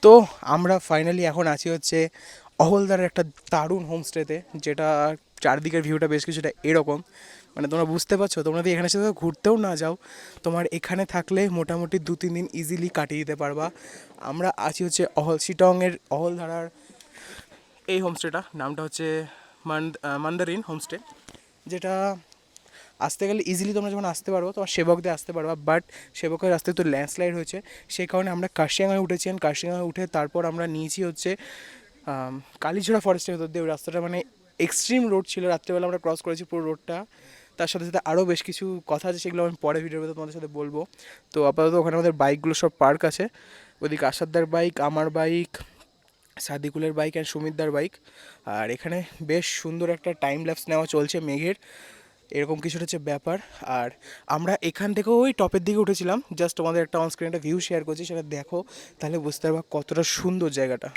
তো আমরা ফাইনালি এখন আছি হচ্ছে অহলদার একটা দারুণ হোমস্টেতে, যেটা চারদিকের ভিউটা বেশ কিছুটা এরকম। মানে তোমরা বুঝতে পারছো, তোমরা যদি এখানে সাথে ঘুরতেও না যাও, তোমার এখানে থাকলে মোটামুটি 2-3 দিন ইজিলি কাটিয়ে দিতে পারবা। আমরা আছি হচ্ছে শিটংয়ের অহলধারার এই হোমস্টেটা, নামটা হচ্ছে মান্দারিন হোমস্টে, যেটা আসতে গেলে ইজিলি তোমরা যখন আসতে পারবো তোমার সেবক দিয়ে আসতে পারবা। বাট সেবকের রাস্তায় তো ল্যান্ডস্লাইড হয়েছে, সেই কারণে আমরা কার্শিয়াঙায় উঠেছি। কার্শিয়াঙায় উঠে তারপর আমরা নিয়েছি হচ্ছে কালীঝোড়া ফরেস্টের ভেতর দিয়ে। ওই রাস্তাটা মানে এক্সট্রিম রোড ছিল, রাত্রেবেলা আমরা ক্রস করেছি পুরো রোডটা। তার সাথে সাথে আরও বেশ কিছু কথা আছে, সেগুলো আমি পরে ভিডিওর ভেতর তোমাদের সাথে বলবো। তো আপাতত ওখানে আমাদের বাইকগুলো সব পার্ক আছে, ওদিকে আসাদদার বাইক, আমার বাইক, সাদিকুলের বাইক অ্যান্ড সুমিতদার বাইক। আর এখানে বেশ সুন্দর একটা টাইম ল্যাপস নেওয়া চলছে মেঘের, এরকম কিছুটা হচ্ছে ব্যাপার। আর আমরা এখান থেকেও ওই টপের দিকে উঠেছিলাম, জাস্ট তোমাদের একটা অনস্ক্রিন একটা ভিউ শেয়ার করছি, সেটা দেখো তাহলে বুঝতে পারবা কতটা সুন্দর জায়গাটা।